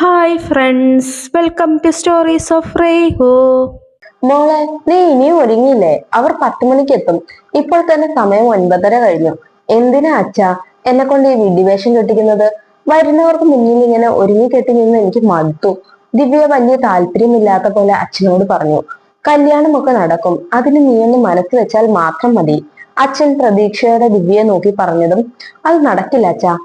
Hi friends, welcome to stories of റേഹോ. മോളെ, നീ ഇനിയും ഒരുങ്ങിയില്ലേ? അവർ 10 മണിക്ക് എത്തും. ഇപ്പോൾ തന്നെ സമയം 9:30 കഴിഞ്ഞു. എന്തിനാ അച്ഛാ എന്നെ കൊണ്ട് ഈ വിഡ്ഢിവേഷം കെട്ടിക്കുന്നത്? വരുന്നവർക്ക് മുന്നിൽ ഇങ്ങനെ ഒരുങ്ങി കെട്ടി നിന്ന് എനിക്ക് മടുത്തു. ദിവ്യ വലിയ താല്പര്യമില്ലാത്ത പോലെ അച്ഛനോട് പറഞ്ഞു. കല്യാണമൊക്കെ നടക്കും, അതിന് നീയൊന്ന് മനസ്സ് വെച്ചാൽ മാത്രം മതി. അച്ഛൻ പ്രതീക്ഷയോടെ ദിവ്യയെ നോക്കി പറഞ്ഞതും, അത് നടക്കില്ല അച്ഛാ.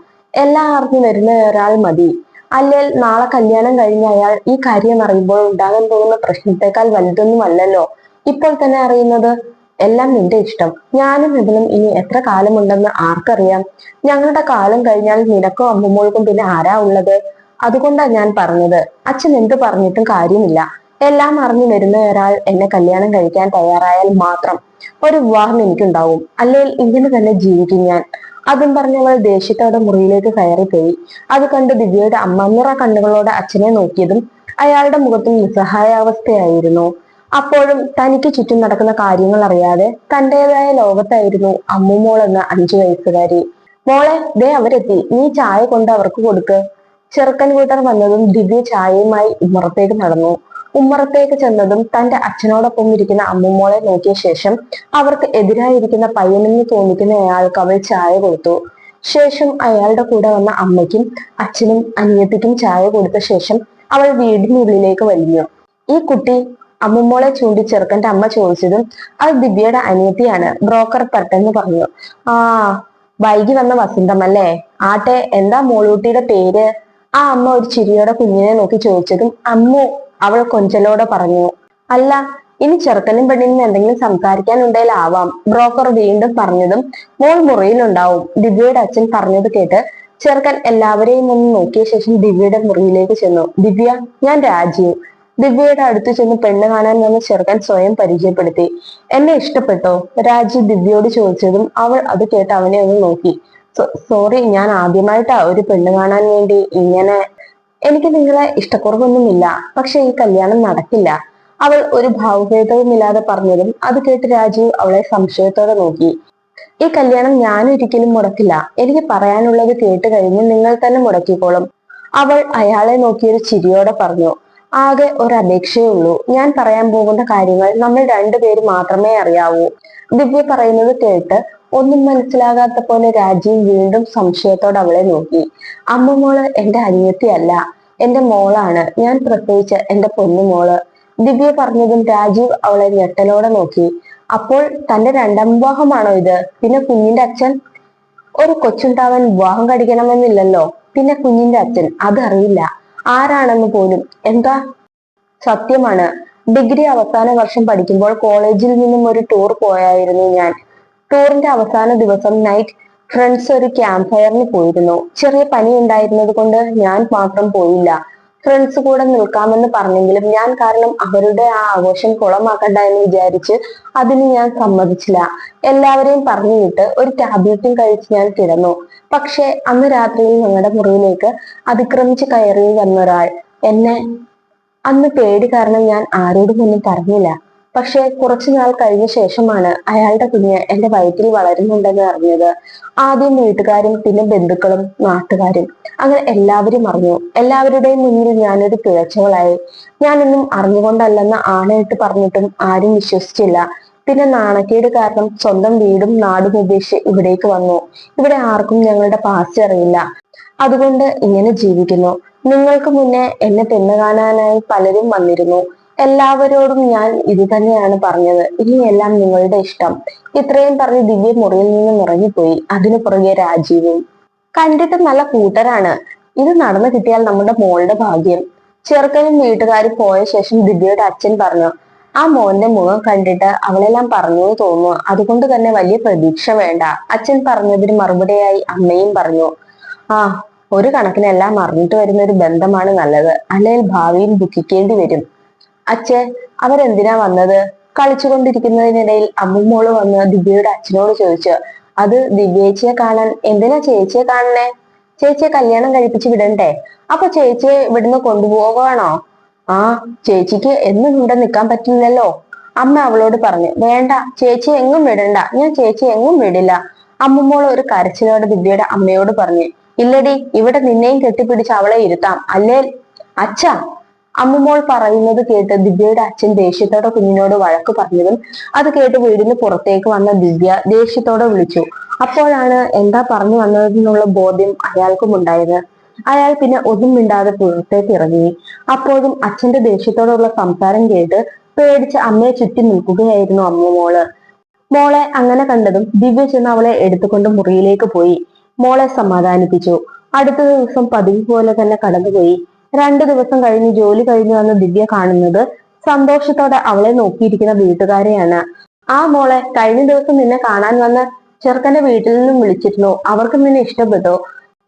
എല്ലാം അറിഞ്ഞു വരുന്ന ഒരാൾ മതി. അല്ലേൽ നാളെ കല്യാണം കഴിഞ്ഞ അയാൾ ഈ കാര്യം അറിയുമ്പോൾ ഉണ്ടാകാൻ പോകുന്ന പ്രശ്നത്തെക്കാൾ വലുതൊന്നും അല്ലല്ലോ ഇപ്പോൾ തന്നെ അറിയുന്നത്. എല്ലാം നിന്റെ ഇഷ്ടം. ഞാനും ഇതിലും ഇനി എത്ര കാലമുണ്ടെന്ന് ആർക്കറിയാം? ഞങ്ങളുടെ കാലം കഴിഞ്ഞാൽ നിനക്കും അമ്മുമോൾക്കും പിന്നെ ആരാ ഉള്ളത്? അതുകൊണ്ടാ ഞാൻ പറഞ്ഞത്. അച്ഛൻ എന്ത് പറഞ്ഞിട്ടും കാര്യമില്ല. എല്ലാം അറിഞ്ഞു വരുന്ന ഒരാൾ എന്നെ കല്യാണം കഴിക്കാൻ തയ്യാറായാൽ മാത്രം ഒരു വിവാഹം എനിക്കുണ്ടാവും. അല്ലെങ്കിൽ ഇങ്ങനെ തന്നെ ജീവിക്കും ഞാൻ. അതും പറഞ്ഞവൾ ദേഷ്യത്തോടെ മുറിയിലേക്ക് കയറിപ്പോയി. അത് കണ്ട് ദിവ്യയുടെ അമ്മ നിറ കണ്ണുകളോടെ അച്ഛനെ നോക്കിയതും അയാളുടെ മുഖത്തും നിസ്സഹായാവസ്ഥയായിരുന്നു. അപ്പോഴും തനിക്ക് ചുറ്റും നടക്കുന്ന കാര്യങ്ങൾ അറിയാതെ തന്റേതായ ലോകത്തായിരുന്നു അമ്മുമോൾ എന്ന 5 വയസ്സുകാരി. മോളെ, ദേ അവരെത്തി. നീ ചായ കൊണ്ട് അവർക്ക് കൊടുക്ക്. ചെറുക്കൻ കൂട്ടർ വന്നതും ദിവ്യ ചായയുമായി ഉമ്മറത്തേക്ക് നടന്നു. ഉമ്മറത്തേക്ക് ചെന്നതും തന്റെ അച്ഛനോടൊപ്പം ഇരിക്കുന്ന അമ്മുമോളെ നോക്കിയ ശേഷം അവർക്ക് എതിരായിരിക്കുന്ന പയ്യനെന്ന് തോന്നിക്കുന്നയാൾക്ക് അവൾ ചായ കൊടുത്തു. ശേഷം അയാളുടെ കൂടെ വന്ന അമ്മയ്ക്കും അച്ഛനും അനിയത്തിക്കും ചായ കൊടുത്ത ശേഷം അവൾ വീടിനുള്ളിലേക്ക് വലിഞ്ഞു. ഈ കുട്ടി? അമ്മുമോളെ ചൂണ്ടി ചെറുക്കന്റെ അമ്മ ചോദിച്ചതും അത് ദിവ്യയുടെ അനിയത്തിയാണ്, ബ്രോക്കർ പെട്ടെന്ന് പറഞ്ഞു. ആ, വൈകി വന്ന വസന്തമല്ലേ? ആട്ടെ, എന്താ മോളൂട്ടിയുടെ പേര്? ആ അമ്മ ഒരു ചിരിയോടെ കുഞ്ഞിനെ നോക്കി ചോദിച്ചതും അമ്മു, അവൾ കൊഞ്ചലോടെ പറഞ്ഞു. അല്ല, ഇനി ചെറുക്കനും പെണ്ണിനും എന്തെങ്കിലും സംസാരിക്കാനുണ്ടേലാവാം, ബ്രോക്കർ വീണ്ടും പറഞ്ഞതും മോൾ മുറിയിലുണ്ടാവും, ദിവ്യയുടെ അച്ഛൻ പറഞ്ഞത് കേട്ട് ചെറുക്കൻ എല്ലാവരെയും ഒന്ന് നോക്കിയ ശേഷം ദിവ്യയുടെ മുറിയിലേക്ക് ചെന്നു. ദിവ്യ, ഞാൻ രാജീവ്. ദിവ്യയുടെ അടുത്ത് ചെന്ന് പെണ്ണ് കാണാൻ വന്ന ചെറുക്കൻ സ്വയം പരിചയപ്പെടുത്തി. എന്നെ ഇഷ്ടപ്പെട്ടോ? രാജീവ് ദിവ്യയോട് ചോദിച്ചതും അവൾ അത് കേട്ട് അവനെ ഒന്ന് നോക്കി. സോറി, ഞാൻ ആദ്യമായിട്ടാ ഒരു പെണ്ണ് കാണാൻ വേണ്ടി ഇങ്ങനെ. എനിക്ക് നിങ്ങളെ ഇഷ്ടക്കുറവൊന്നുമില്ല, പക്ഷെ ഈ കല്യാണം നടക്കില്ല, അവൾ ഒരു ഭാവഭേദവുമില്ലാതെ പറഞ്ഞതും അത് കേട്ട് രാജീവ് അവളെ സംശയത്തോടെ നോക്കി. ഈ കല്യാണം ഞാൻ ഒരിക്കലും മുടക്കില്ല. എനിക്ക് പറയാനുള്ളത് കേട്ട് കഴിഞ്ഞ് നിങ്ങൾ തന്നെ മുടക്കിക്കോളും, അവൾ അയാളെ നോക്കിയൊരു ചിരിയോടെ പറഞ്ഞു. ആകെ ഒരു അപേക്ഷയേ ഉള്ളൂ. ഞാൻ പറയാൻ പോകുന്ന കാര്യങ്ങൾ നമ്മൾ രണ്ടുപേര് മാത്രമേ അറിയാവൂ. ദിവ്യ പറയുന്നത് കേട്ട് ഒന്നും മനസ്സിലാകാത്ത പോലെ രാജീവ് വീണ്ടും സംശയത്തോടെ അവളെ നോക്കി. അമ്മ, എന്റെ അനിയത്തിയല്ല, എന്റെ മോളാണ്. ഞാൻ പ്രസവിച്ച എന്റെ പൊന്നുമോള്. ദിവ്യ പറഞ്ഞതും രാജീവ് അവളെ ഞെട്ടലോടെ നോക്കി. അപ്പോൾ തന്റെ രണ്ടാം വിവാഹമാണോ ഇത്? പിന്നെ കുഞ്ഞിന്റെ അച്ഛൻ? ഒരു കൊച്ചുണ്ടാവാൻ വിവാഹം കഴിക്കണമെന്നില്ലല്ലോ. പിന്നെ കുഞ്ഞിന്റെ അച്ഛൻ അതറിയില്ല, ആരാണെന്ന് പോലും. എന്താ? സത്യമാണ്. ഡിഗ്രി അവസാന വർഷം പഠിക്കുമ്പോൾ കോളേജിൽ നിന്നും ഒരു ടൂർ പോയായിരുന്നു ഞാൻ. ടൂറിന്റെ അവസാന ദിവസം നൈറ്റ് ഫ്രണ്ട്സ് ഒരു ക്യാമ്പ് ഫയറിന് പോയിരുന്നു. ചെറിയ പനി ഉണ്ടായിരുന്നത് കൊണ്ട് ഞാൻ മാത്രം പോയില്ല. ഫ്രണ്ട്സ് കൂടെ നിൽക്കാമെന്ന് പറഞ്ഞെങ്കിലും ഞാൻ കാരണം അവരുടെ ആ ആഘോഷം കുളമാക്കണ്ട എന്ന് വിചാരിച്ച് അതിന് ഞാൻ സമ്മതിച്ചില്ല. എല്ലാവരെയും പറഞ്ഞു വിട്ട് ഒരു ടാബ്ലറ്റും കഴിച്ച് ഞാൻ കിടന്നു. പക്ഷെ അന്ന് രാത്രിയിൽ ഞങ്ങളുടെ മുറിയിലേക്ക് അതിക്രമിച്ച് കയറി വന്നൊരാൾ എന്നെ. അന്ന് പേടി കാരണം ഞാൻ ആരോടും ഒന്നും പറഞ്ഞില്ല. പക്ഷെ കുറച്ചുനാൾ കഴിഞ്ഞ ശേഷമാണ് അയാളുടെ കുഞ്ഞ് എന്റെ വയറ്റിൽ വളരുന്നുണ്ടെന്ന് അറിഞ്ഞത്. ആദ്യം വീട്ടുകാരും പിന്നെ ബന്ധുക്കളും നാട്ടുകാരും, അങ്ങനെ എല്ലാവരും അറിഞ്ഞു. എല്ലാവരുടെയും മുന്നിൽ ഞാനൊരു പിഴച്ചവളായി. ഞാനൊന്നും അറിഞ്ഞുകൊണ്ടല്ലെന്ന് ആണയിട്ട് പറഞ്ഞിട്ടും ആരും വിശ്വസിച്ചില്ല. പിന്നെ നാണക്കേട് കാരണം സ്വന്തം വീടും നാടും ഉപേക്ഷിച്ച് ഇവിടേക്ക് വന്നു. ഇവിടെ ആർക്കും ഞങ്ങളുടെ പാസ്റ്റ് അറിയില്ല, അതുകൊണ്ട് ഇങ്ങനെ ജീവിക്കുന്നു. നിങ്ങൾക്ക് മുന്നേ എന്നെ പെണ്ണ് കാണാനായി പലരും വന്നിരുന്നു. എല്ലാവരോടും ഞാൻ ഇത് തന്നെയാണ് പറഞ്ഞത്, ഇനിയെല്ലാം നിങ്ങളുടെ ഇഷ്ടം. ഇത്രയും പറഞ്ഞ് ദിവ്യ മുറിയിൽ നിന്നും ഇറങ്ങിപ്പോയി. അതിനു പുറകെ രാജീവും. കണ്ടിട്ട് നല്ല കൂട്ടരാണ്. ഇത് നടന്നു കിട്ടിയാൽ നമ്മുടെ മോളുടെ ഭാഗ്യം. ചെറുക്കനും വീട്ടുകാരും പോയ ശേഷം ദിവ്യയുടെ അച്ഛൻ പറഞ്ഞു. ആ മോന്റെ മുഖം കണ്ടിട്ട് അവളെല്ലാം പറഞ്ഞു തോന്നുന്നു, അതുകൊണ്ട് തന്നെ വലിയ പ്രതീക്ഷ വേണ്ട. അച്ഛൻ പറഞ്ഞതിന് മറുപടിയായി അമ്മയും പറഞ്ഞു. ആ, ഒരു കണക്കിന് എല്ലാം അറിഞ്ഞിട്ട് വരുന്ന ഒരു ബന്ധമാണ് നല്ലത്, അല്ലെങ്കിൽ ഭാവിയിൽ ദുഃഖിക്കേണ്ടി വരും. അച്ഛേ, അവരെന്തിനാ വന്നത്? കളിച്ചുകൊണ്ടിരിക്കുന്നതിനിടയിൽ അമ്മുമോള് വന്ന് ദിവ്യയുടെ അച്ഛനോട് ചോദിച്ചു. അത് ദിവ്യേച്ചിയെ കാണാൻ. എന്തിനാ ചേച്ചിയെ കാണണേ? ചേച്ചിയെ കല്യാണം കഴിപ്പിച്ച് വിടണ്ടേ? അപ്പൊ ചേച്ചിയെ ഇവിടുന്ന് കൊണ്ടുപോകണോ? ആ, ചേച്ചിക്ക് എന്നും ഇവിടെ നിൽക്കാൻ പറ്റില്ലല്ലോ, അമ്മ അവളോട് പറഞ്ഞു. വേണ്ട, ചേച്ചി എങ്ങും വിടണ്ട, ഞാൻ ചേച്ചി എങ്ങും വിടില്ല, അമ്മുമോൾ ഒരു കരച്ചിലോടെ ദിവ്യയുടെ അമ്മയോട് പറഞ്ഞു. ഇല്ലടി, ഇവിടെ നിന്നെയും കെട്ടിപ്പിടിച്ച് അവളെ ഇരുത്താം, അല്ലേ അച്ഛാ, അമ്മുമോൾ പറയുന്നത് കേട്ട് ദിവ്യയുടെ അച്ഛൻ ദേഷ്യത്തോടെ കുഞ്ഞിനോട് വഴക്ക് പറഞ്ഞതും അത് കേട്ട് വീടിന് പുറത്തേക്ക് വന്ന ദിവ്യ ദേഷ്യത്തോടെ വിളിച്ചു. അപ്പോഴാണ് എന്താ പറഞ്ഞു വന്നതെന്നുള്ള ബോധ്യം അയാൾക്കും ഉണ്ടായത്. അയാൾ പിന്നെ ഒന്നും മിണ്ടാതെ പുറത്തേക്ക് ഇറങ്ങി. അപ്പോഴും അച്ഛന്റെ ദേഷ്യത്തോടുള്ള സംസാരം കേട്ട് പേടിച്ച് അമ്മയെ ചുറ്റി നിൽക്കുകയായിരുന്നു അമ്മുമോള്. മോളെ അങ്ങനെ കണ്ടതും ദിവ്യ ചെന്ന് അവളെ എടുത്തുകൊണ്ട് മുറിയിലേക്ക് പോയി. മോളെ സമാധാനിപ്പിച്ചു. അടുത്ത ദിവസം പതിവ് പോലെ തന്നെ കടന്നുപോയി. 2 ദിവസം കഴിഞ്ഞ് ജോലി കഴിഞ്ഞു വന്ന ദിവ്യ കാണുന്നത് സന്തോഷത്തോടെ അവളെ നോക്കിയിരിക്കുന്ന വീട്ടുകാരെയാണ്. ആ മോളെ, കഴിഞ്ഞ ദിവസം നിന്നെ കാണാൻ വന്ന ചെറുക്കന്റെ വീട്ടിൽ നിന്നും വിളിച്ചിരുന്നു. അവർക്ക് നിന്നെ ഇഷ്ടപ്പെട്ടോ?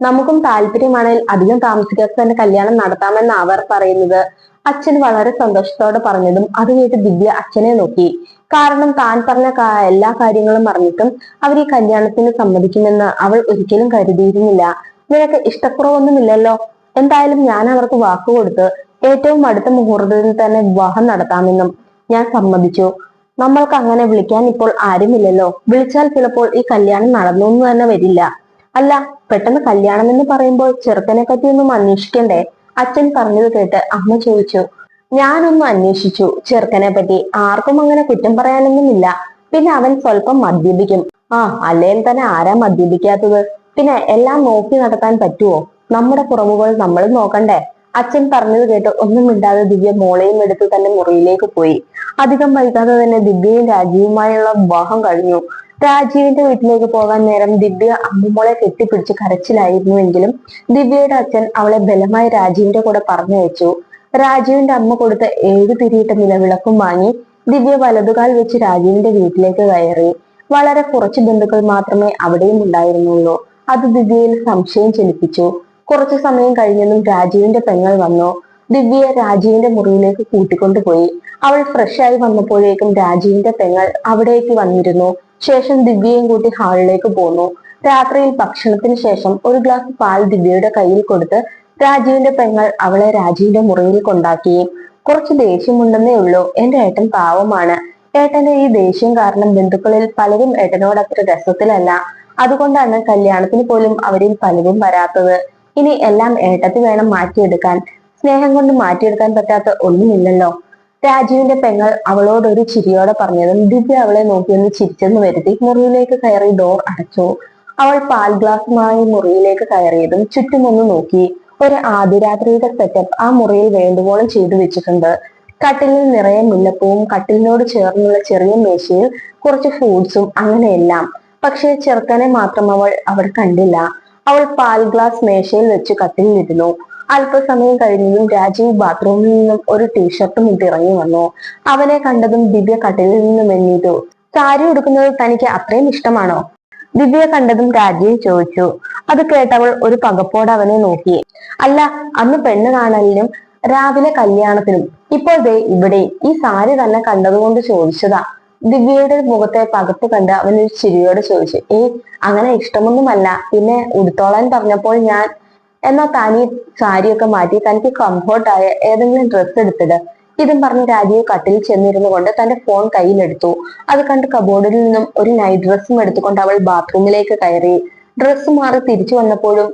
നമുക്കും താല്പര്യമാണെങ്കിൽ അധികം താമസിക്കാതെ തന്നെ കല്യാണം നടത്താമെന്ന് അവർ പറയുന്നത്. അച്ഛൻ വളരെ സന്തോഷത്തോടെ പറഞ്ഞതും അത് കേട്ട് ദിവ്യ അച്ഛനെ നോക്കി. കാരണം താൻ പറഞ്ഞ എല്ലാ കാര്യങ്ങളും അറിഞ്ഞിട്ടും അവർ ഈ കല്യാണത്തിന് സമ്മതിക്കുമെന്ന് അവൾ ഒരിക്കലും കരുതിയിരുന്നില്ല. നിനക്ക് ഇഷ്ടക്കുറവൊന്നുമില്ലല്ലോ? എന്തായാലും ഞാൻ അവർക്ക് വാക്കുകൊടുത്ത് ഏറ്റവും അടുത്ത മുഹൂർത്തത്തിൽ തന്നെ വിവാഹം നടത്താമെന്നും ഞാൻ സമ്മതിച്ചു. നമ്മൾക്ക് അങ്ങനെ വിളിക്കാൻ ഇപ്പോൾ ആരുമില്ലല്ലോ. വിളിച്ചാൽ ചിലപ്പോൾ ഈ കല്യാണം നടന്നൊന്നും തന്നെ വരില്ല. അല്ല, പെട്ടെന്ന് കല്യാണം എന്ന് പറയുമ്പോൾ ചെറുക്കനെ പറ്റിയൊന്നും അന്വേഷിക്കണ്ടേ? അച്ഛൻ പറഞ്ഞത് കേട്ട് അമ്മ ചോദിച്ചു. ഞാനൊന്നും അന്വേഷിച്ചു ചെറുക്കനെ പറ്റി. ആർക്കും അങ്ങനെ കുറ്റം പറയാനൊന്നുമില്ല. പിന്നെ അവൻ സ്വല്പം മദ്യപിക്കും. ആ, അല്ലെങ്കിൽ തന്നെ ആരാ മദ്യപിക്കാത്തത്? പിന്നെ എല്ലാം നോക്കി നടത്താൻ പറ്റുമോ? നമ്മുടെ കുറവുകൾ നമ്മൾ നോക്കണ്ടേ? അച്ഛൻ പറഞ്ഞത് കേട്ട് ഒന്നും മിണ്ടാതെ ദിവ്യ മോളെയും എടുത്ത് തന്നെ മുറിയിലേക്ക് പോയി. അധികം വൈകാതെ തന്നെ ദിവ്യയും രാജീവുമായുള്ള വിവാഹം കഴിഞ്ഞു. രാജീവിന്റെ വീട്ടിലേക്ക് പോകാൻ നേരം ദിവ്യ അമ്മുമോളെ കെട്ടിപ്പിടിച്ച് കരച്ചിലായിരുന്നുവെങ്കിലും ദിവ്യയുടെ അച്ഛൻ അവളെ ബലമായി രാജീവിന്റെ കൂടെ പറഞ്ഞയച്ചു. രാജീവിന്റെ അമ്മ കൊടുത്ത 7 തിരിയിട്ട നിലവിളക്കും വാങ്ങി ദിവ്യ വലതുകാൽ വെച്ച് രാജീവിന്റെ വീട്ടിലേക്ക് കയറി. വളരെ കുറച്ച് ബന്ധുക്കൾ മാത്രമേ അവിടെയും ഉണ്ടായിരുന്നുള്ളൂ. അത് ദിവ്യയിൽ സംശയം ജനിപ്പിച്ചു. കുറച്ചു സമയം കഴിഞ്ഞതും രാജീവിന്റെ പെങ്ങൾ വന്നു. ദിവ്യയെ രാജീവിന്റെ മുറിയിലേക്ക് കൂട്ടിക്കൊണ്ടുപോയി. അവൾ ഫ്രഷായി വന്നപ്പോഴേക്കും രാജീവിന്റെ പെങ്ങൾ അവിടേക്ക് വന്നിരുന്നു. ശേഷം ദിവ്യയും കൂട്ടി ഹാളിലേക്ക് പോന്നു. രാത്രിയിൽ ഭക്ഷണത്തിന് ശേഷം ഒരു ഗ്ലാസ് പാൽ ദിവ്യയുടെ കയ്യിൽ കൊടുത്ത് രാജീവിന്റെ പെങ്ങൾ അവളെ രാജീവിന്റെ മുറിയിൽ കൊണ്ടാക്കി. കുറച്ച് ദേഷ്യമുണ്ടെന്നേ ഉള്ളൂ. എന്റെ ഏട്ടൻ പാവമാണ്. ഏട്ടന്റെ ഈ ദേഷ്യം കാരണം ബന്ധുക്കളിൽ പലരും ഏട്ടനോട് അത്ര രസത്തിലല്ല. അതുകൊണ്ടാണ് കല്യാണത്തിന് പോലും അവരിൽ പലരും വരാത്തത്. ഇനി എല്ലാം ഏട്ടത്തി വേണം മാറ്റിയെടുക്കാൻ. സ്നേഹം കൊണ്ട് മാറ്റിയെടുക്കാൻ പറ്റാത്ത ഒന്നുമില്ലല്ലോ. രാജീവിന്റെ പെങ്ങൾ അവളോട് ഒരു ചിരിയോടെ പറഞ്ഞതും ദിവ്യ അവളെ നോക്കിയൊന്ന് ചിരിച്ചെന്ന് വരുത്തി മുറിയിലേക്ക് കയറി ഡോർ അടച്ചു. അവൾ പാൽ ഗ്ലാസുമായി മുറിയിലേക്ക് കയറിയതും ചുറ്റുമൊന്ന് നോക്കി. ഒരു ആദ്യരാത്രിയുടെ സെറ്റപ്പ് ആ മുറിയിൽ വേണ്ടുവോളം ചെയ്തു വെച്ചിട്ടുണ്ട്. കട്ടിലിൽ നിറയെ മുല്ലപ്പൂവും കട്ടിലിനോട് ചേർന്നുള്ള ചെറിയ മേശയിൽ കുറച്ച് ഫ്രൂട്ട്സും അങ്ങനെയെല്ലാം. പക്ഷേ ചെറുക്കനെ മാത്രം അവൾ അവിടെ കണ്ടില്ല. അവൾ പാൽ ഗ്ലാസ് മേശയിൽ വെച്ച് കട്ടിലിരുന്നു. അല്പസമയം കഴിഞ്ഞതും രാജീവ് ബാത്റൂമിൽ നിന്നും ഒരു ടീഷർട്ടും ഇട്ട് ഇറങ്ങി വന്നു. അവനെ കണ്ടതും ദിവ്യ കട്ടിലിൽ നിന്നും എണ്ണീറ്റു. സാരി ഉടുക്കുന്നത് തനിക്ക് അത്രയും ഇഷ്ടമാണോ? ദിവ്യ കണ്ടതും രാജീവ് ചോദിച്ചു. അത് കേട്ടവൾ ഒരു പകപ്പോടെ അവനെ നോക്കി. അല്ല, അന്ന് പെണ്ണ് കാണലിനും രാവിലെ കല്യാണത്തിനും ഇപ്പോൾ ദേ ഇവിടെ ഈ സാരി തന്നെ കണ്ടതുകൊണ്ട് ചോദിച്ചതാ. ദിവ്യയുടെ മുഖത്തെ പകപ്പ് കണ്ട് അവൻ ഒരു ചിരിയോടെ ചോദിച്ചു. അങ്ങനെ ഇഷ്ടമൊന്നുമല്ല. പിന്നെ ഉടുത്തോളാൻ പറഞ്ഞപ്പോൾ ഞാൻ. എന്നാ താനീ സാരിയൊക്കെ മാറ്റി തനിക്ക് കംഫോർട്ടായ ഏതെങ്കിലും ഡ്രസ്സ് എടുത്തിട്. ഇതും പറഞ്ഞ് രാജീവ് കട്ടിൽ ചെന്നിരുന്നു കൊണ്ട് തന്റെ ഫോൺ കയ്യിലെടുത്തു. അത് കണ്ട് കബോർഡിൽ നിന്നും ഒരു നൈറ്റ് ഡ്രസ്സും എടുത്തുകൊണ്ട് അവൾ ബാത്റൂമിലേക്ക് കയറി. ഡ്രസ്സ് മാറി തിരിച്ചു വന്നപ്പോഴും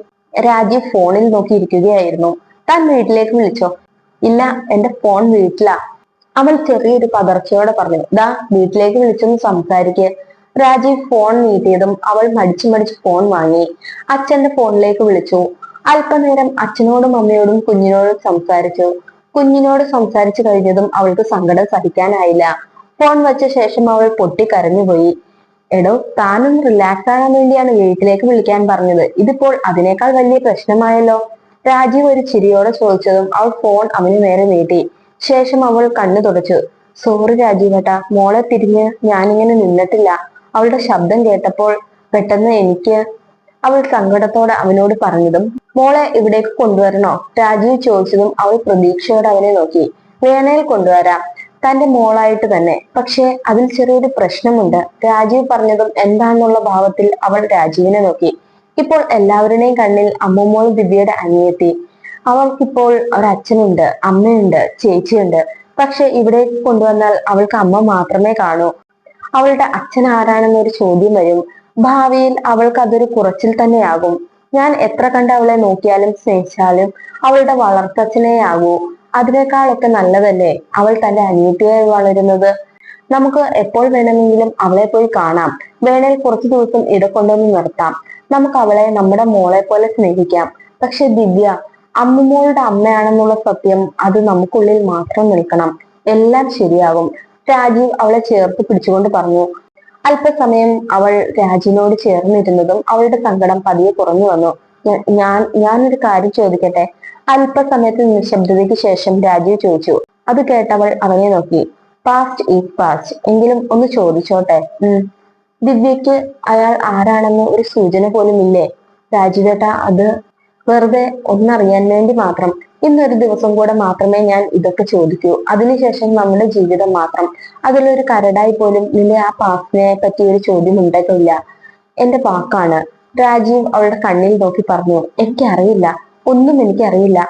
രാജീവ് ഫോണിൽ നോക്കിയിരിക്കുകയായിരുന്നു. താൻ വീട്ടിലേക്ക് വിളിച്ചോ? ഇല്ല, എന്റെ ഫോൺ വീട്ടിലാ. അവൾ ചെറിയൊരു പതർച്ചയോടെ പറഞ്ഞു. ദാ വീട്ടിലേക്ക് വിളിച്ചൊന്ന് സംസാരിക്ക്. രാജീവ് ഫോൺ നീട്ടിയതും അവൾ മടിച്ചു മടിച്ച് ഫോൺ വാങ്ങി. അച്ഛന്റെ ഫോണിലേക്ക് വിളിച്ചു. അല്പനേരം അച്ഛനോടും അമ്മയോടും കുഞ്ഞിനോടും സംസാരിച്ചു. കുഞ്ഞിനോട് സംസാരിച്ചു കഴിഞ്ഞതും അവൾക്ക് സങ്കടം സഹിക്കാനായില്ല. ഫോൺ വെച്ച ശേഷം അവൾ പൊട്ടിക്കരഞ്ഞുപോയി. എടോ, താനൊന്ന് റിലാക്സ് ആകാൻ വേണ്ടിയാണ് വീട്ടിലേക്ക് വിളിക്കാൻ പറഞ്ഞത്. ഇതിപ്പോൾ അതിനേക്കാൾ വലിയ പ്രശ്നമായല്ലോ. രാജീവ് ഒരു ചിരിയോടെ ചോദിച്ചതും അവൾ ഫോൺ അവന് നേരെ നീട്ടി. ശേഷം അവൾ കണ്ണു തുടച്ചു. സോറി രാജീവേട്ടാ, മോളെ തിരിഞ്ഞ് ഞാനിങ്ങനെ നിന്നിട്ടില്ല. അവളുടെ ശബ്ദം കേട്ടപ്പോൾ പെട്ടെന്ന് എനിക്ക്. അവൾ സങ്കടത്തോടെ അവനോട് പറഞ്ഞതും മോളെ ഇവിടേക്ക് കൊണ്ടുവരണോ? രാജീവ് ചോദിച്ചതും അവൾ പ്രതീക്ഷയോടെ അവനെ നോക്കി. വേണേൽ കൊണ്ടുവരാം, തന്റെ മോളായിട്ട് തന്നെ. പക്ഷെ അതിൽ ചെറിയൊരു പ്രശ്നമുണ്ട്. രാജീവ് പറഞ്ഞതും എന്താണെന്നുള്ള ഭാവത്തിൽ അവൾ രാജീവിനെ നോക്കി. ഇപ്പോൾ എല്ലാവരുടെയും കണ്ണിൽ അമ്മുമോൾ ദിവ്യയുടെ അനിയത്തി. അവൾക്കിപ്പോൾ ഒരച്ഛനുണ്ട്, അമ്മയുണ്ട്, ചേച്ചിയുണ്ട്. പക്ഷെ ഇവിടേക്ക് കൊണ്ടുവന്നാൽ അവൾക്ക് അമ്മ മാത്രമേ കാണൂ. അവളുടെ അച്ഛൻ ആരാണെന്നൊരു ചോദ്യം വരും. ഭാവിയിൽ അവൾക്ക് അതൊരു കുറച്ചിൽ തന്നെയാകും. ഞാൻ എത്ര കണ്ട് അവളെ നോക്കിയാലും സ്നേഹിച്ചാലും അവളുടെ വളർത്തച്ഛനെയാകൂ. അതിനേക്കാളൊക്കെ നല്ലതല്ലേ അവൾ തന്റെ അനിയത്തിയായി വളരുന്നത്. നമുക്ക് എപ്പോൾ വേണമെങ്കിലും അവളെ പോയി കാണാം. വേണേൽ കുറച്ചു ദിവസം ഇടക്കൊണ്ടൊന്ന് നിർത്താം. നമുക്ക് അവളെ നമ്മുടെ മോളെ പോലെ സ്നേഹിക്കാം. പക്ഷെ ദിവ്യ അമ്മുമോളുടെ അമ്മയാണെന്നുള്ള സത്യം അത് നമുക്കുള്ളിൽ മാത്രം നിൽക്കണം. എല്ലാം ശരിയാകും. രാജീവ് അവളെ ചേർത്ത് പിടിച്ചുകൊണ്ട് പറഞ്ഞു. അല്പസമയം അവൾ രാജീവിനോട് ചേർന്നിരുന്നതും അവളുടെ സങ്കടം പതിയെ കുറഞ്ഞു വന്നു. ഞാനൊരു കാര്യം ചോദിക്കട്ടെ? അല്പസമയത്ത് നിശബ്ദതയ്ക്ക് ശേഷം രാജീവ് ചോദിച്ചു. അത് കേട്ടവൾ അവനെ നോക്കി. പാസ്റ്റ് ഈസ് പാസ്റ്റ്, എങ്കിലും ഒന്ന് ചോദിച്ചോട്ടെ? ദിവ്യക്ക് അയാൾ ആരാണെന്ന് ഒരു സൂചന പോലും ഇല്ലേ? രാജീവേട്ട, അത് വെറുതെ ഒന്നറിയാൻ വേണ്ടി മാത്രം. ഇന്നൊരു ദിവസം കൂടെ മാത്രമേ ഞാൻ ഇതൊക്കെ ചോദിക്കൂ. അതിനുശേഷം നമ്മുടെ ജീവിതം മാത്രം. അതിലൊരു കരടായി പോലും നിന്റെ ആ പാസ്റ്റിനെ പറ്റി ഒരു ചോദ്യം ഉണ്ടായിട്ടില്ല. എന്റെ വാക്കാണ്. രാജീവ് അവളുടെ കണ്ണിൽ നോക്കി പറഞ്ഞു. എനിക്കറിയില്ല, ഒന്നും എനിക്കറിയില്ല.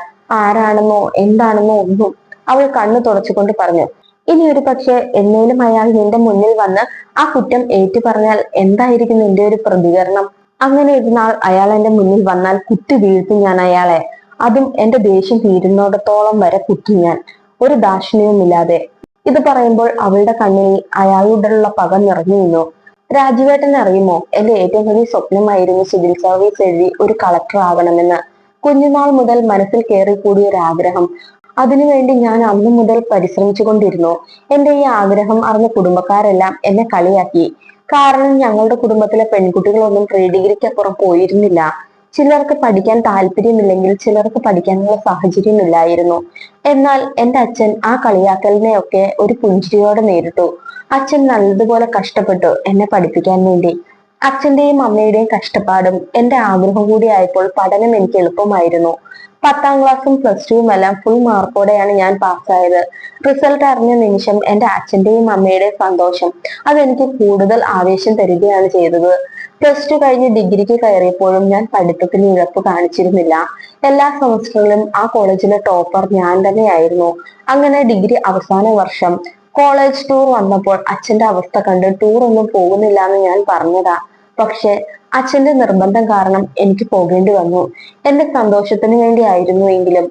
ആരാണെന്നോ എന്താണെന്നോ ഒന്നും. അവൾ കണ്ണു തുടച്ചുകൊണ്ട് പറഞ്ഞു. ഇനി ഒരു പക്ഷെ എന്നേലും അയാൾ നിന്റെ മുന്നിൽ വന്ന് ആ കുറ്റം ഏറ്റു പറഞ്ഞാൽ എന്തായിരിക്കും നിന്റെ ഒരു പ്രതികരണം? അങ്ങനെ ഒരു നാൾ അയാൾ എന്റെ മുന്നിൽ വന്നാൽ കുത്തി വീഴ്ത്തും ഞാൻ അയാളെ. അതും എന്റെ ദേഷ്യം തീരുന്നിടത്തോളം വരെ കുത്തും ഞാൻ, ഒരു ദാക്ഷിണ്യവുമില്ലാതെ. ഇത് പറയുമ്പോൾ അവളുടെ കണ്ണിൽ അയാളോടുള്ള പക നിറഞ്ഞു നിന്നു. രാജുവേട്ടനെ അറിയുമോ? എന്റെ ഏറ്റവും വലിയ സ്വപ്നമായിരുന്നു സിവിൽ സർവീസ് എഴുതി ഒരു കളക്ടർ ആകണമെന്ന്. കുഞ്ഞുനാൾ മുതൽ മനസ്സിൽ കയറിക്കൂടിയ ഒരു ആഗ്രഹം. അതിനുവേണ്ടി ഞാൻ അന്നു മുതൽ പരിശ്രമിച്ചു കൊണ്ടിരുന്നു. എന്റെ ഈ ആഗ്രഹം അറിഞ്ഞ കുടുംബക്കാരെല്ലാം എന്നെ കളിയാക്കി. കാരണം ഞങ്ങളുടെ കുടുംബത്തിലെ പെൺകുട്ടികളൊന്നും പ്രീ ഡിഗ്രിക്കപ്പുറം പോയിരുന്നില്ല. ചിലർക്ക് പഠിക്കാൻ താല്പര്യമില്ലെങ്കിൽ ചിലർക്ക് പഠിക്കാനുള്ള സാഹചര്യമില്ലായിരുന്നു. എന്നാൽ എന്റെ അച്ഛൻ ആ കളിയാക്കലിനെയൊക്കെ ഒരു പുഞ്ചിരിയോടെ നേരിട്ടു. അച്ഛൻ നല്ലതുപോലെ കഷ്ടപ്പെട്ടു എന്നെ പഠിപ്പിക്കാൻ വേണ്ടി. അച്ഛന്റെയും അമ്മയുടെയും കഷ്ടപ്പാടും എന്റെ ആഗ്രഹം കൂടി ആയപ്പോൾ പഠനം എനിക്ക് എളുപ്പമായിരുന്നു. 10ാം ക്ലാസ്സും പ്ലസ് ടുവും എല്ലാം ഫുൾ മാർക്കോടെയാണ് ഞാൻ പാസ്സായത്. റിസൾട്ട് അറിഞ്ഞ നിമിഷം എന്റെ അച്ഛന്റെയും അമ്മയുടെയും സന്തോഷം അതെനിക്ക് കൂടുതൽ ആവേശം തരികയാണ് ചെയ്തത്. പ്ലസ് ടു കഴിഞ്ഞ് ഡിഗ്രിക്ക് കയറിയപ്പോഴും ഞാൻ പഠിത്തത്തിൽ ഉഴപ്പ് കാണിച്ചിരുന്നില്ല. എല്ലാ സെമസ്റ്ററിലും ആ കോളേജിലെ ടോപ്പർ ഞാൻ തന്നെയായിരുന്നു. അങ്ങനെ ഡിഗ്രി അവസാന വർഷം കോളേജ് ടൂർ വന്നപ്പോൾ അച്ഛന്റെ അവസ്ഥ കണ്ട് ടൂർ ഒന്നും പോകുന്നില്ല എന്ന് ഞാൻ പറഞ്ഞതാ. പക്ഷെ അച്ഛന്റെ നിർബന്ധം കാരണം എനിക്ക് പോകേണ്ടി വന്നു. എന്റെ സന്തോഷത്തിന് വേണ്ടിയായിരുന്നു എങ്കിലും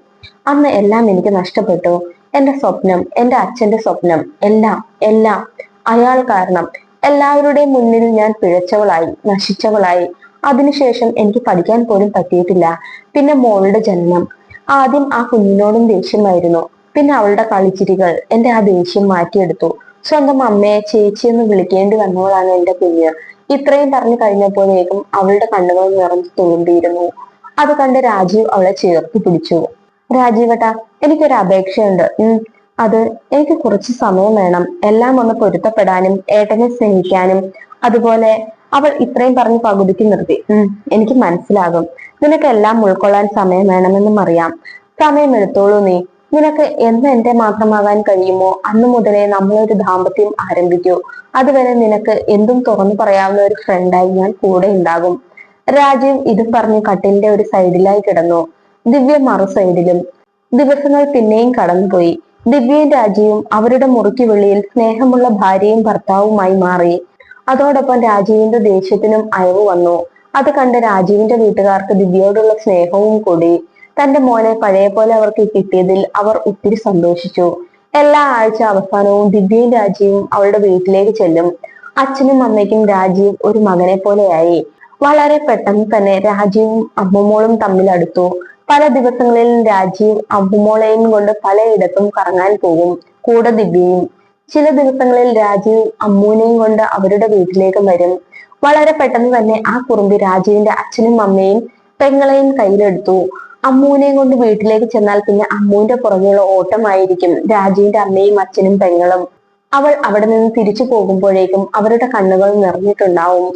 അന്ന് എല്ലാം എനിക്ക് നഷ്ടപ്പെട്ടു. എന്റെ സ്വപ്നം, എന്റെ അച്ഛന്റെ സ്വപ്നം, എല്ലാം എല്ലാം അയാൾ കാരണം. എല്ലാവരുടെയും മുന്നിൽ ഞാൻ പിഴച്ചവളായി, നശിച്ചവളായി. അതിനുശേഷം എനിക്ക് പഠിക്കാൻ പോലും പറ്റിയിട്ടില്ല. പിന്നെ മോളുടെ ജനനം. ആദ്യം ആ കുഞ്ഞിനോടും ദേഷ്യമായിരുന്നു. പിന്നെ അവളുടെ കളിച്ചിരികൾ എന്റെ ആ ദേഷ്യം മാറ്റിയെടുത്തു. സ്വന്തം അമ്മയെ ചേച്ചി എന്ന് വിളിക്കേണ്ടി വന്നവളാണ് എന്റെ കുഞ്ഞ്. ഇത്രയും പറഞ്ഞു കഴിഞ്ഞപ്പോഴേക്കും അവളുടെ കണ്ണുകൾ നിറഞ്ഞു തുളുമ്പിയിരുന്നു. അത് കണ്ട് രാജീവ് അവളെ ചേർത്ത് പിടിച്ചു. രാജീവേട്ടാ, എനിക്കൊരു അപേക്ഷയുണ്ട്. അത് എനിക്ക് കുറച്ച് സമയം വേണം എല്ലാം ഒന്ന് പൊരുത്തപ്പെടാനും ഏട്ടനെ സ്നേഹിക്കാനും. അതുപോലെ അവൾ ഇത്രയും പറഞ്ഞ് പകുതിക്ക് നിർത്തി. എനിക്ക് മനസ്സിലാകും. നിനക്ക് എല്ലാം ഉൾക്കൊള്ളാൻ സമയം വേണമെന്നും അറിയാം. സമയം എടുത്തോളൂ നീ. നിനക്ക് എന്ന് എന്റെ മാത്രമാകാൻ കഴിയുമോ അന്ന് മുതലേ നമ്മളൊരു ദാമ്പത്യം ആരംഭിക്കൂ. അതുവരെ നിനക്ക് എന്തും തുറന്നു പറയാവുന്ന ഒരു ഫ്രണ്ടായി ഞാൻ കൂടെ ഉണ്ടാകും. രാജീവ് ഇതും പറഞ്ഞ് കട്ടിലിന്റെ ഒരു സൈഡിലായി കിടന്നു. ദിവ്യ മറു സൈഡിലും. ദിവസങ്ങൾ പിന്നെയും കടന്നുപോയി. ദിവ്യയും രാജീവും അവരുടെ മുറിക്ക് വെളിയിൽ സ്നേഹമുള്ള ഭാര്യയും ഭർത്താവുമായി മാറി. അതോടൊപ്പം രാജീവിന്റെ ദേഷ്യത്തിനും അയവ് വന്നു. അത് കണ്ട് രാജീവിന്റെ വീട്ടുകാർക്ക് ദിവ്യയോടുള്ള സ്നേഹവും കൂടി. തന്റെ മോനെ പഴയ പോലെ അവർക്ക് കിട്ടിയതിൽ അവർ ഒത്തിരി സന്തോഷിച്ചു. എല്ലാ ആഴ്ച അവസാനവും ദിവ്യയും രാജീവും അവളുടെ വീട്ടിലേക്ക് ചെല്ലും. അച്ഛനും അമ്മയ്ക്കും രാജീവ് ഒരു മകനെ പോലെയായി. വളരെ പെട്ടെന്ന് തന്നെ രാജീവും അമ്മുമോളും തമ്മിൽ അടുത്തു. പല ദിവസങ്ങളിൽ രാജീവ് അമ്മുമോളെയും കൊണ്ട് പലയിടത്തും കറങ്ങാൻ പോകും, കൂടെ ദിവ്യയും. ചില ദിവസങ്ങളിൽ രാജീവ് അമ്മൂനെയും കൊണ്ട് അവരുടെ വീട്ടിലേക്ക് വരും. വളരെ പെട്ടെന്ന് തന്നെ ആ കുറുമ്പി രാജീവിന്റെ അച്ഛനും അമ്മയും പെങ്ങളെയും കയ്യിലെടുത്തു. അമ്മൂനെയും കൊണ്ട് വീട്ടിലേക്ക് ചെന്നാൽ പിന്നെ അമ്മൂന്റെ പുറകെയുള്ള ഓട്ടമായിരിക്കും രാജീവിന്റെ അമ്മയും അച്ഛനും പെങ്ങളും. അവൾ അവിടെ നിന്ന് തിരിച്ചു പോകുമ്പോഴേക്കും അവരുടെ കണ്ണുകൾ നിറഞ്ഞിട്ടുണ്ടാവും.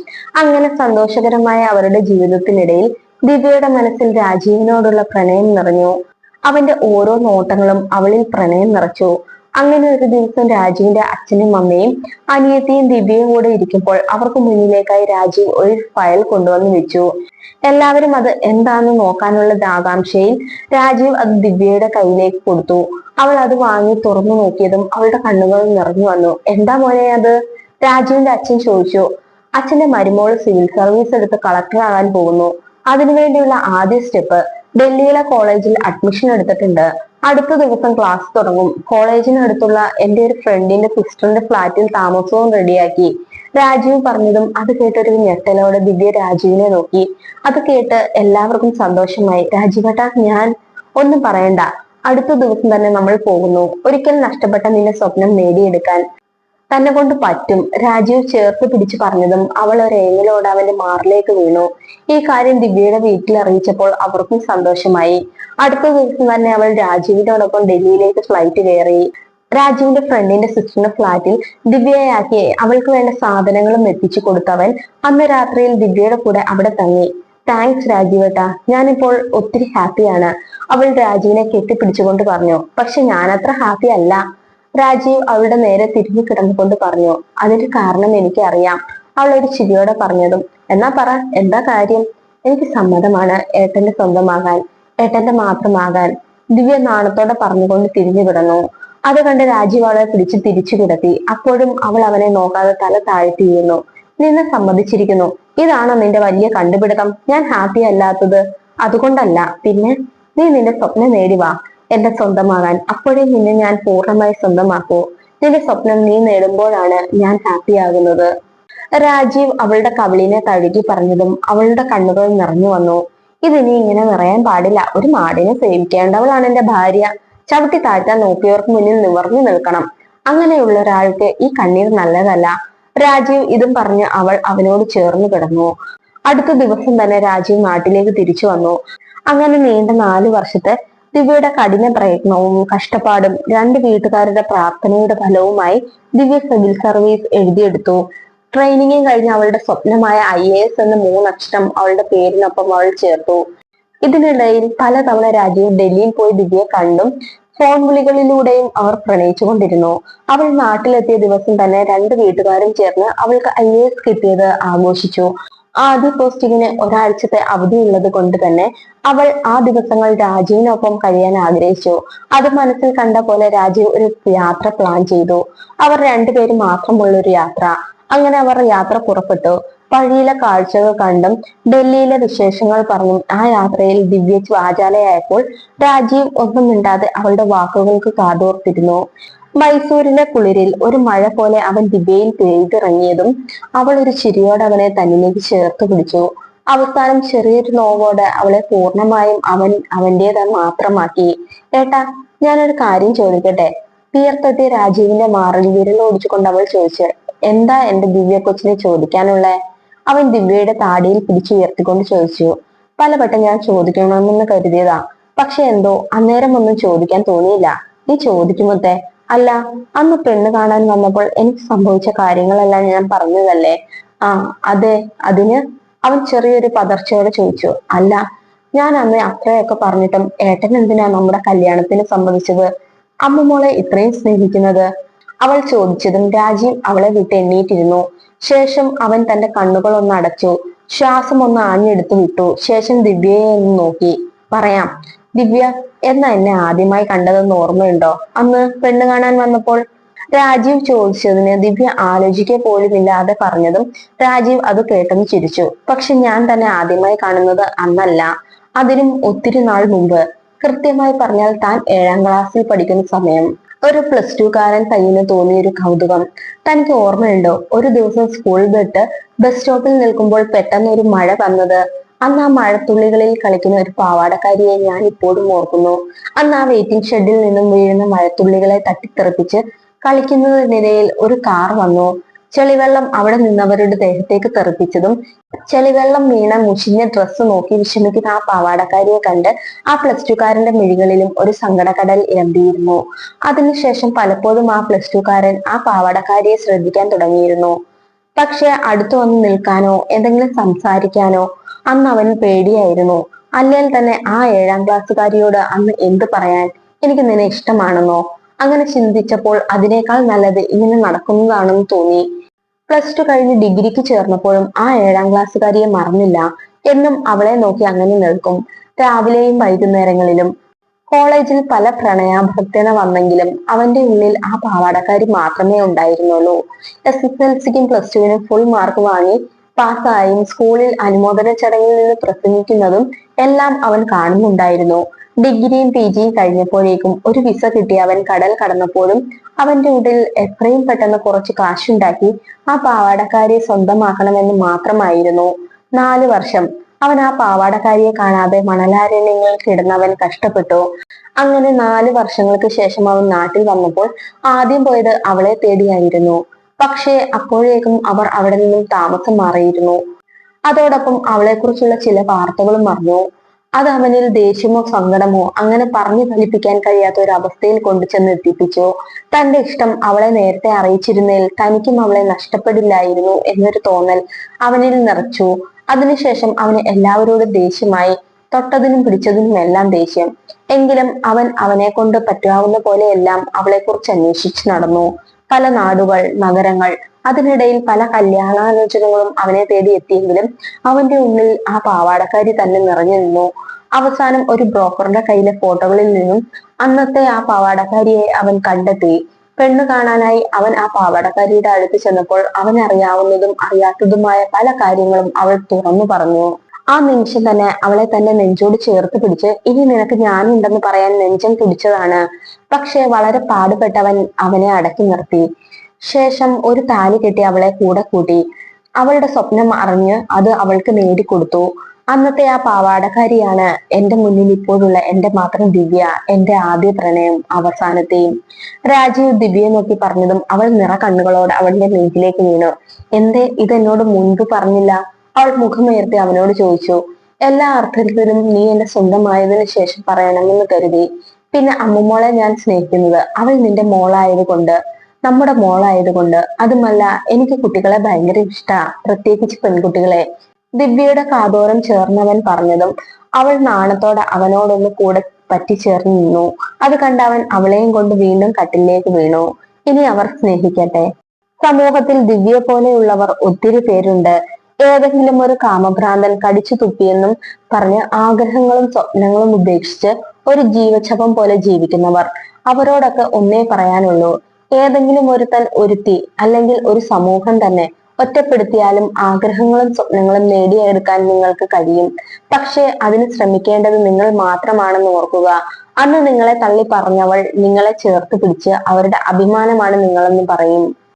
അങ്ങനെ സന്തോഷകരമായ അവരുടെ ജീവിതത്തിനിടയിൽ ദിവ്യയുടെ മനസ്സിൽ രാജീവിനോടുള്ള പ്രണയം നിറഞ്ഞു. അവന്റെ ഓരോ നോട്ടങ്ങളും അവളിൽ പ്രണയം നിറച്ചു. അങ്ങനെ ഒരു ദിവസം രാജീവിന്റെ അച്ഛനും അമ്മയും അനിയത്തിയും ദിവ്യയും കൂടെ ഇരിക്കുമ്പോൾ അവർക്ക് മുന്നിലേക്കായി രാജീവ് ഒരു ഫയൽ കൊണ്ടുവന്ന് വെച്ചു. എല്ലാവരും അത് എന്താണെന്ന് നോക്കാനുള്ള ആകാംക്ഷയിൽ രാജീവ് അത് ദിവ്യയുടെ കയ്യിലേക്ക് കൊടുത്തു. അവൾ അത് വാങ്ങി തുറന്നു നോക്കിയതും അവളുടെ കണ്ണുകൾ നിറഞ്ഞു വന്നു. എന്താ മോനെ അത്? രാജീവിന്റെ അച്ഛൻ ചോദിച്ചു. അച്ഛന്റെ മരുമോള് സിവിൽ സർവീസ് എടുത്ത് കളക്ടർ ആകാൻ പോകുന്നു. അതിനുവേണ്ടിയുള്ള ആദ്യ സ്റ്റെപ്പ് ഡൽഹിയിലെ കോളേജിൽ അഡ്മിഷൻ എടുത്തിട്ടുണ്ട്. അടുത്ത ദിവസം ക്ലാസ് തുടങ്ങും. കോളേജിനടുത്തുള്ള എന്റെ ഒരു ഫ്രണ്ടിന്റെ സിസ്റ്ററിന്റെ ഫ്ലാറ്റിൽ താമസവും റെഡിയാക്കി. രാജീവ് പറഞ്ഞതും അത് കേട്ടൊരു ഞെട്ടലോടെ ദിവ്യ രാജീവിനെ നോക്കി. അത് കേട്ട് എല്ലാവർക്കും സന്തോഷമായി. രാജീവേട്ടാ, ഞാൻ ഒന്നും പറയണ്ട, അടുത്ത ദിവസം തന്നെ നമ്മൾ പോകുന്നു. ഒരിക്കൽ നഷ്ടപ്പെട്ട നിന്റെ സ്വപ്നം നേടിയെടുക്കാൻ തന്നെ കൊണ്ട് പറ്റും. രാജീവ് ചേർത്ത് പിടിച്ചു പറഞ്ഞതും അവൾ ഒരു ഏങ്ങലോടെ അവന്റെ മാറിലേക്ക് വീണു. ഈ കാര്യം ദിവ്യയുടെ വീട്ടിൽ അറിയിച്ചപ്പോൾ അവർക്കും സന്തോഷമായി. അടുത്ത ദിവസം തന്നെ അവൾ രാജീവിനോടൊപ്പം ഡൽഹിയിലേക്ക് ഫ്ലൈറ്റ് കയറി. രാജീവിന്റെ ഫ്രണ്ടിന്റെ സിസ്റ്ററിന്റെ ഫ്ലാറ്റിൽ ദിവ്യയാക്കി അവൾക്ക് വേണ്ട സാധനങ്ങളും എത്തിച്ചു കൊടുത്തവൻ അന്ന് രാത്രിയിൽ ദിവ്യയുടെ കൂടെ അവിടെ തങ്ങി. താങ്ക്സ് രാജീവേട്ടാ, ഞാനിപ്പോൾ ഒത്തിരി ഹാപ്പിയാണ്, അവൾ രാജീവിനെ കെട്ടിപ്പിടിച്ചുകൊണ്ട് പറഞ്ഞു. പക്ഷെ ഞാനത്ര ഹാപ്പി അല്ല, രാജീവ് അവളുടെ നേരെ തിരിഞ്ഞു കിടന്നുകൊണ്ട് പറഞ്ഞു. അതിന്റെ കാരണം എനിക്ക് അറിയാം, അവൾ ഒരു ചിരിയോടെ പറഞ്ഞതും. എന്നാ പറ, എന്താ കാര്യം? എനിക്ക് സമ്മതമാണ് ഏട്ടന്റെ സ്വന്തമാകാൻ, ഏട്ടന്റെ മാത്രമാകാൻ, ദിവ്യ നാണത്തോടെ പറഞ്ഞുകൊണ്ട് തിരിഞ്ഞു കിടന്നു. അത് കണ്ട് രാജീവ് അവളെ പിടിച്ച് തിരിച്ചു കിടത്തി. അപ്പോഴും അവൾ അവനെ നോക്കാതെ തല താഴ്ത്തിയിരുന്നു. നിന്നെ സമ്മതിച്ചിരിക്കുന്നു, ഇതാണോ നിന്റെ വലിയ കണ്ടുപിടുത്തം? ഞാൻ ഹാപ്പി അല്ലാത്തത് അതുകൊണ്ടല്ല, പിന്നെ നീ നിന്റെ സ്വപ്നം നേടിവാ എന്റെ സ്വന്തമാകാൻ, അപ്പോഴേ നിന്നെ ഞാൻ പൂർണ്ണമായി സ്വന്തമാക്കൂ. നിന്റെ സ്വപ്നം നീ നേടുമ്പോഴാണ് ഞാൻ ഹാപ്പി ആകുന്നത്. രാജീവ് അവളുടെ കവിളിനെ തഴുകി പറഞ്ഞതും അവളുടെ കണ്ണുകൾ നിറഞ്ഞു വന്നു. ഇതിനി ഇങ്ങനെ നിറയാൻ പാടില്ല. ഒരു മാടിനെ സേവിക്കേണ്ടവളാണ് എന്റെ ഭാര്യ. ചവിട്ടി താഴ്ത്താൻ നോക്കിയവർക്ക് മുന്നിൽ നിവർന്നു നിൽക്കണം. അങ്ങനെയുള്ള ഒരാൾക്ക് ഈ കണ്ണീർ നല്ലതല്ല. രാജീവ് ഇതും പറഞ്ഞ് അവൾ അവനോട് ചേർന്ന് കിടന്നു. അടുത്ത ദിവസം തന്നെ രാജീവ് നാട്ടിലേക്ക് തിരിച്ചു വന്നു. അങ്ങനെ നീണ്ട 4 വർഷത്തെ ദിവ്യയുടെ കഠിന പ്രയത്നവും കഷ്ടപ്പാടും രണ്ട് വീട്ടുകാരുടെ പ്രാർത്ഥനയുടെ ഫലവുമായി ദിവ്യ സിവിൽ സർവീസ് എഴുതിയെടുത്തു. ട്രെയിനിങ്ങും കഴിഞ്ഞ് അവളുടെ സ്വപ്നമായ IAS എന്ന 3 അക്ഷരം അവളുടെ പേരിനൊപ്പം അവൾ ചേർത്തു. ഇതിനിടയിൽ പലതവണ രാജീവ് ഡൽഹിയിൽ പോയി ദിവ്യയെ കണ്ടും ഫോൺ വിളികളിലൂടെയും അവർ പ്രണയിച്ചുകൊണ്ടിരുന്നു. അവൾ നാട്ടിലെത്തിയ ദിവസം തന്നെ 2 വീട്ടുകാരും ചേർന്ന് അവൾക്ക് IAS കിട്ടിയത് ആഘോഷിച്ചു. ആദ്യ പോസ്റ്റിങ്ങിന് ഒരാഴ്ചത്തെ അവധിയുള്ളത് കൊണ്ട് തന്നെ അവൾ ആ ദിവസങ്ങൾ രാജീവിനൊപ്പം കഴിയാൻ ആഗ്രഹിച്ചു. അത് മനസ്സിൽ കണ്ട പോലെ രാജീവ് ഒരു യാത്ര പ്ലാൻ ചെയ്തു. അവർ 2 പേര് മാത്രമുള്ള ഒരു യാത്ര. അങ്ങനെ അവർ യാത്ര പുറപ്പെട്ടു. വഴിയിലെ കാഴ്ചകൾ കണ്ടും ഡൽഹിയിലെ വിശേഷങ്ങൾ പറഞ്ഞും ആ യാത്രയിൽ ദിവ്യ വാചാലയായപ്പോൾ രാജീവ് ഒന്നും മിണ്ടാതെ അവളുടെ വാക്കുകൾക്ക് കാതോർത്തിരുന്നു. മൈസൂരിലെ കുളിരിൽ ഒരു മഴ പോലെ അവൻ ദിവ്യയിൽ പെയ്തിറങ്ങിയതും അവൾ ഒരു ചിരിയോടെ അവനെ തന്നിലേക്ക് ചേർത്ത് പിടിച്ചു. അവസാനം ചെറിയൊരു നോവോടെ അവളെ പൂർണ്ണമായും അവന്റേത് മാത്രമാക്കി. ഏട്ടാ, ഞാനൊരു കാര്യം ചോദിക്കട്ടെ? വിയർത്തെത്തിയ രാജീവിന്റെ മാറിൽ വിരലോടിച്ചുകൊണ്ട് അവൾ ചോദിച്ചു. എന്താ എന്റെ ദിവ്യ കൊച്ചിനെ ചോദിക്കാനുള്ള? അവൻ ദിവ്യയുടെ താടിയിൽ പിടിച്ചുയർത്തിക്കൊണ്ട് ചോദിച്ചു. പലവട്ടം ഞാൻ ചോദിക്കണമെന്ന് കരുതിയതാ, പക്ഷെ എന്തോ അന്നേരം ഒന്നും ചോദിക്കാൻ തോന്നിയില്ല. നീ ചോദിക്കുമത്തെ? അല്ല, അന്ന് പെണ്ണ് കാണാൻ വന്നപ്പോൾ എനിക്ക് സംഭവിച്ച കാര്യങ്ങളെല്ലാം ഞാൻ പറഞ്ഞതല്ലേ? ആ അതെ, അതിന്? അവൻ ചെറിയൊരു പതർച്ചയോടെ ചോദിച്ചു. അല്ല, ഞാൻ അന്ന് അത്രയൊക്കെ പറഞ്ഞിട്ടും ഏട്ടൻ എന്തിനാ നമ്മുടെ കല്യാണത്തിന് സമ്മതിച്ചത്? അമ്മ മോളെ ഇത്രയും സ്നേഹിക്കുന്നത്? അവൾ ചോദിച്ചതും രാജീവ് അവളെ വിട്ട് എണ്ണീറ്റിരുന്നു. ശേഷം അവൻ തന്റെ കണ്ണുകൾ ഒന്ന് അടച്ചു, ശ്വാസം ഒന്ന് ആഞ്ഞെടുത്തു വിട്ടു. ശേഷം ദിവ്യയെ ഒന്ന് നോക്കി. പറയാം, ദിവ്യ എന്നാ എന്നെ ആദ്യമായി കണ്ടതെന്ന് ഓർമ്മയുണ്ടോ? അന്ന് പെണ്ണ് കാണാൻ വന്നപ്പോൾ? രാജീവ് ചോദിച്ചതിന് ദിവ്യ ആലോചിക്കുക പോലും ഇല്ലാതെ പറഞ്ഞതും രാജീവ് അത് കേട്ടെന്ന് ചിരിച്ചു. പക്ഷെ ഞാൻ തന്നെ ആദ്യമായി കാണുന്നത് അന്നല്ല, അതിനും ഒത്തിരി നാൾ മുമ്പ്. കൃത്യമായി പറഞ്ഞാൽ താൻ 7ാം ക്ലാസ്സിൽ പഠിക്കുന്ന സമയം. ഒരു +2 കാരൻ പയ്യന് തോന്നിയൊരു കൗതുകം. തനിക്ക് ഓർമ്മയുണ്ടോ ഒരു ദിവസം സ്കൂൾ വിട്ട് ബസ് സ്റ്റോപ്പിൽ നിൽക്കുമ്പോൾ പെട്ടെന്ന് ഒരു മഴ വന്നത്? അന്ന് ആ മഴത്തുള്ളികളിൽ കളിക്കുന്ന ഒരു പാവാടക്കാരിയെ ഞാൻ ഇപ്പോഴും ഓർക്കുന്നു. അന്ന് ആ വെയിറ്റിംഗ് ഷെഡിൽ നിന്നും വീഴുന്ന മഴത്തുള്ളികളെ തട്ടിത്തെറിപ്പിച്ച് കളിക്കുന്നതിനിടയിൽ ഒരു കാർ വന്നു. ചെളിവെള്ളം അവിടെ നിന്നവരുടെ ദേഹത്തേക്ക് തെറിപ്പിച്ചതും ചെളിവെള്ളം വീണ മുഷിഞ്ഞ ഡ്രസ്സ് നോക്കി വിഷമിക്കുന്ന ആ പാവാടക്കാരിയെ കണ്ട് ആ +2 കാരന്റെ മിഴികളിലും ഒരു സങ്കടക്കടൽ ഇരമ്പിയിരുന്നു. അതിനുശേഷം പലപ്പോഴും ആ +2 കാരൻ ആ പാവാടക്കാരിയെ ശ്രദ്ധിക്കാൻ തുടങ്ങിയിരുന്നു. പക്ഷെ അടുത്തു വന്ന് നിൽക്കാനോ എന്തെങ്കിലും സംസാരിക്കാനോ അന്ന് അവന് പേടിയായിരുന്നു. അല്ലെങ്കിൽ തന്നെ ആ 7ാം ക്ലാസ്സുകാരിയോട് അന്ന് എന്ത് പറയാൻ? എനിക്ക് നിന്നെ ഇഷ്ടമാണെന്നോ? അങ്ങനെ ചിന്തിച്ചപ്പോൾ അതിനേക്കാൾ നല്ലത് ഇങ്ങനെ നടക്കുന്നതാണെന്ന് തോന്നി. +2 കഴിഞ്ഞ് ഡിഗ്രിക്ക് ചേർന്നപ്പോഴും ആ 7ാം ക്ലാസ്സുകാരിയെ മറന്നില്ല. എന്നും അവളെ നോക്കി അങ്ങനെ നിൽക്കും, രാവിലെയും വൈകുന്നേരങ്ങളിലും. കോളേജിൽ പല പ്രണയാഭ്യർത്ഥന വന്നെങ്കിലും അവന്റെ ഉള്ളിൽ ആ പാവാടക്കാരി മാത്രമേ ഉണ്ടായിരുന്നുള്ളൂ. SSLCക്കും +2നും ഫുൾ മാർക്ക് വാങ്ങി പാസ്സായും സ്കൂളിൽ അനുമോദന ചടങ്ങിൽ നിന്ന് പ്രസംഗിക്കുന്നതും എല്ലാം അവൻ കാണുന്നുണ്ടായിരുന്നു. ഡിഗ്രിയും PGയും കഴിഞ്ഞപ്പോഴേക്കും ഒരു വിസ കിട്ടി അവൻ കടൽ കടന്നപ്പോഴും അവന്റെ ഉള്ളിൽ എത്രയും പെട്ടെന്ന് കുറച്ച് കാശുണ്ടാക്കി ആ പാവാടക്കാരിയെ സ്വന്തമാക്കണമെന്ന് മാത്രമായിരുന്നു. 4 വർഷം അവൻ ആ പാവാടക്കാരിയെ കാണാതെ മണലാരണ്യങ്ങളിൽ കിടന്നവൻ കഷ്ടപ്പെട്ടു. അങ്ങനെ 4 വർഷങ്ങൾക്ക് ശേഷം അവൻ നാട്ടിൽ വന്നപ്പോൾ ആദ്യം പോയത് അവളെ തേടിയായിരുന്നു. പക്ഷേ അപ്പോഴേക്കും അവർ അവിടെ നിന്നും താമസം മാറിയിരുന്നു. അതോടൊപ്പം അവളെക്കുറിച്ചുള്ള ചില വാർത്തകളും അറിഞ്ഞു. അത് അവനിൽ ദേഷ്യമോ സങ്കടമോ അങ്ങനെ പറഞ്ഞു ഫലിപ്പിക്കാൻ കഴിയാത്ത ഒരു അവസ്ഥയിൽ കൊണ്ടുചെന്ന് എത്തിപ്പിച്ചു. തന്റെ ഇഷ്ടം അവളെ നേരത്തെ അറിയിച്ചിരുന്നതിൽ തനിക്കും അവളെ നഷ്ടപ്പെടില്ലായിരുന്നു എന്നൊരു തോന്നൽ അവനിൽ നിറച്ചു. അതിനുശേഷം അവന് എല്ലാവരോടും ദേഷ്യമായി. തൊട്ടതിനും പിടിച്ചതിനും എല്ലാം ദേഷ്യം. എങ്കിലും അവൻ അവനെ കൊണ്ട് പറ്റാവുന്ന പോലെയെല്ലാം അവളെക്കുറിച്ച് അന്വേഷിച്ചു നടന്നു. പല നാടുകൾ, നഗരങ്ങൾ, അതിനിടയിൽ പല കല്യാണാലോചനകളും അവനെ തേടി എത്തിയെങ്കിലും അവന്റെ ഉള്ളിൽ ആ പാവാടക്കാരി തന്നെ നിറഞ്ഞു നിന്നു. അവസാനം ഒരു ബ്രോക്കറുടെ കയ്യിലെ ഫോട്ടോകളിൽ നിന്നും അന്നത്തെ ആ പാവാടക്കാരിയെ അവൻ കണ്ടെത്തി. പെണ്ണു കാണാനായി അവൻ ആ പാവാടക്കാരിയുടെ അടുത്ത് ചെന്നപ്പോൾ അവൻ അറിയാവുന്നതും അറിയാത്തതുമായ പല കാര്യങ്ങളും അവൾ തുറന്നു പറഞ്ഞു. ആ നിമിഷം തന്നെ അവളെ തന്നെ നെഞ്ചോട് ചേർത്ത് പിടിച്ച് ഇനി നിനക്ക് ഞാനുണ്ടെന്ന് പറയാൻ നെഞ്ചം തുടിച്ചതാണ്. പക്ഷെ വളരെ പാടുപെട്ടവൻ അവനെ അടക്കി നിർത്തി. ശേഷം ഒരു താലി കെട്ടി അവളെ കൂടെ കൂട്ടി. അവളുടെ സ്വപ്നം അറിഞ്ഞ് അത് അവൾക്ക് നേടിക്കൊടുത്തു. അന്നത്തെ ആ പാവാടക്കാരിയാണ് എന്റെ മുന്നിൽ ഇപ്പോഴുള്ള എന്റെ മാത്രം ദിവ്യ, എന്റെ ആദ്യ പ്രണയം, അവസാനത്തെയും. രാജീവ് ദിവ്യയെ നോക്കി പറഞ്ഞതും അവൾ നിറ കണ്ണുകളോട് അവളുടെ നെഞ്ചിലേക്ക് വീണു. എന്തേ ഇതെന്നോട് മുൻപ് പറഞ്ഞില്ല? അവൾ മുഖമുയർത്തി അവനോട് ചോദിച്ചു. എല്ലാ അർത്ഥത്തിലും നീ എന്റെ സ്വന്തമായതിനു ശേഷം പറയണമെന്ന് കരുതി. പിന്നെ അമ്മുമോളെ ഞാൻ സ്നേഹിക്കുന്നത് അവൾ നിന്റെ മോളായതുകൊണ്ട്, നമ്മുടെ മോളായതുകൊണ്ട്. അതുമല്ല, എനിക്ക് കുട്ടികളെ ഭയങ്കര ഇഷ്ടാ, പ്രത്യേകിച്ച് പെൺകുട്ടികളെ. ദിവ്യയുടെ കാതോരം ചേർന്നവൻ പറഞ്ഞതും അവൾ നാണത്തോടെ അവനോടൊന്ന് കൂടെ പറ്റിച്ചേർന്ന് നിന്നു. അത് കണ്ടവൻ അവളെയും കൊണ്ട് വീണ്ടും കട്ടിലേക്ക് വീണു. ഇനി അവർ സ്നേഹിക്കട്ടെ. സമൂഹത്തിൽ ദിവ്യയെ പോലെയുള്ളവർ ഒത്തിരി പേരുണ്ട്. ഏതെങ്കിലും ഒരു കാമഭ്രാന്തൻ കടിച്ചു തുപ്പിയെന്നും പറഞ്ഞ് ആഗ്രഹങ്ങളും സ്വപ്നങ്ങളും ഉപേക്ഷിച്ച് ഒരു ജീവച്ഛവം പോലെ ജീവിക്കുന്നവർ. അവരോടൊക്കെ ഒന്നേ പറയാനുള്ളൂ, ഏതെങ്കിലും ഒരുത്തൻ, ഒരുത്തി, അല്ലെങ്കിൽ ഒരു സമൂഹം തന്നെ ഒറ്റപ്പെടുത്തിയാലും ആഗ്രഹങ്ങളും സ്വപ്നങ്ങളും നേടിയെടുക്കാൻ നിങ്ങൾക്ക് കഴിയും. പക്ഷേ അതിന് ശ്രമിക്കേണ്ടത് നിങ്ങൾ മാത്രമാണെന്ന് ഓർക്കുക. അന്ന് നിങ്ങളെ തള്ളി പറഞ്ഞവൾ നിങ്ങളെ ചേർത്ത് പിടിച്ച് അവരുടെ അഭിമാനമാണ് നിങ്ങളെന്ന് പറയും.